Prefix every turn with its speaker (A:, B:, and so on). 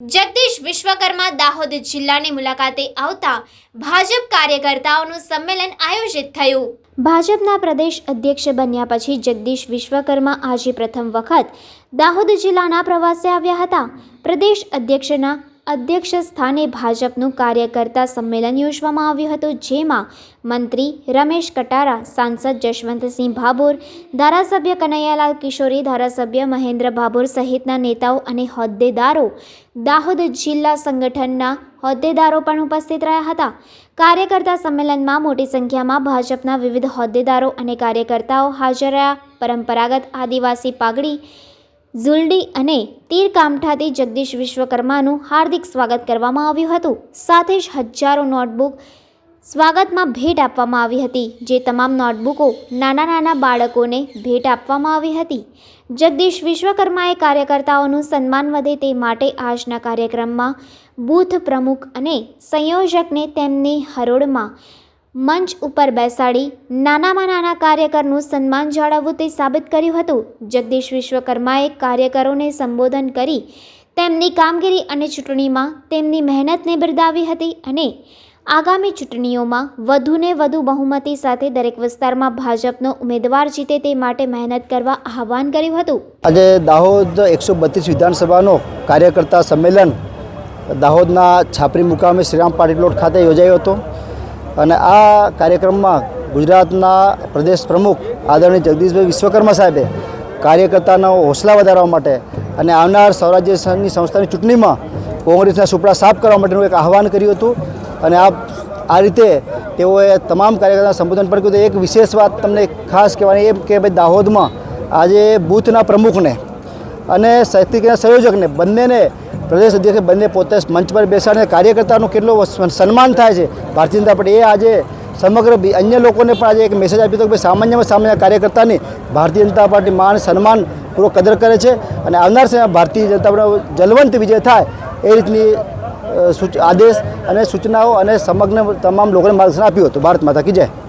A: જગદીશ વિશ્વકર્મા દાહોદ જિલ્લાની મુલાકાતે આવતા ભાજપ કાર્યકર્તાઓનું સંમેલન આયોજિત થયું। ભાજપના પ્રદેશ અધ્યક્ષ બન્યા પછી જગદીશ વિશ્વકર્મા આજે પ્રથમ વખત દાહોદ જિલ્લાના પ્રવાસે આવ્યા હતા। પ્રદેશ અધ્યક્ષના અધ્યક્ષ સ્થાને ભાજપનું કાર્યકર્તા સંમેલન યોજવામાં આવ્યું હતું, જેમાં મંત્રી રમેશ કટારા, સાંસદ જશવંતસિંહ ભાભોર, ધારાસભ્ય કનૈયાલાલ કિશોરી, ધારાસભ્ય મહેન્દ્ર ભાભોર સહિતના નેતાઓ અને હોદ્દેદારો, દાહોદ જિલ્લા સંગઠનના હોદ્દેદારો પણ ઉપસ્થિત રહ્યા હતા। કાર્યકર્તા સંમેલનમાં મોટી સંખ્યામાં ભાજપના વિવિધ હોદ્દેદારો અને કાર્યકર્તાઓ હાજર રહ્યા। પરંપરાગત આદિવાસી પાઘડી, ઝુલડી અને તીર કામઠાથી જગદીશ વિશ્વકર્માનું હાર્દિક સ્વાગત કરવામાં આવ્યું હતું। સાથે જ હજારો નોટબુક સ્વાગતમાં ભેટ આપવામાં આવી હતી, જે તમામ નોટબુકો નાના બાળકોને ભેટ આપવામાં આવી હતી। જગદીશ વિશ્વકર્માએ કાર્યકર્તાઓનું સન્માન વધે તે માટે આજના કાર્યક્રમમાં બૂથ પ્રમુખ અને સંયોજકને તેમની હરોળમાં મંચ ઉપર બેસાડી નાના કાર્યકરનું સન્માન જાળવવું તે સાબિત કર્યું હતું। જગદીશ વિશ્વકર્માએ કાર્યકરોને સંબોધન કરી તેમની કામગીરી અને ચૂંટણીમાં તેમની મહેનતને બિરદાવી હતી અને આગામી ચૂંટણીઓમાં વધુને વધુ બહુમતી સાથે દરેક વિસ્તારમાં ભાજપનો ઉમેદવાર જીતે તે માટે મહેનત કરવા આહવાન કર્યું હતું।
B: આજે દાહોદ 132 વિધાનસભાનો કાર્યકર્તા સંમેલન દાહોદના છાપરી મુકામે શ્રીરામ પાર્ટી પ્લોટ ખાતે યોજાયો હતો અને આ કાર્યક્રમમાં ગુજરાતના પ્રદેશ પ્રમુખ આદરણીય જગદીશભાઈ વિશ્વકર્મા સાહેબે કાર્યકર્તાનો હોસલા વધારવા માટે અને આવનાર સ્વરાજ્ય સંસ્થાની ચૂંટણીમાં કોંગ્રેસના સુપડા સાફ કરવા માટેનું એક આહવાન કર્યું હતું અને આ રીતે તેઓએ તમામ કાર્યકર્તાના સંબોધન પણ કર્યું। એક વિશેષ વાત તમને ખાસ કહેવાની એમ કે ભાઈ દાહોદમાં આજે બૂથના પ્રમુખને અને સાહિત્યિકના સંયોજકને બંનેને પ્રદેશ અધ્યક્ષ બંને પોતે મંચ પર બેસાડીને કાર્યકર્તાનું કેટલું સન્માન થાય છે ભારતીય જનતા પાર્ટી, એ આજે સમગ્ર અન્ય લોકોને પણ આજે એક મેસેજ આપ્યો હતો કે ભાઈ સામાન્ય કાર્યકર્તાની ભારતીય જનતા પાર્ટી માન સન્માનપૂર્વક કદર કરે છે અને આવનાર સમયમાં ભારતીય જનતા પાર્ટી જલવંત વિજય થાય એ રીતની આદેશ અને સૂચનાઓ અને સમગ્ર તમામ લોકોને માર્ગદર્શન આપ્યું હતું। ભારત માતા કી જય।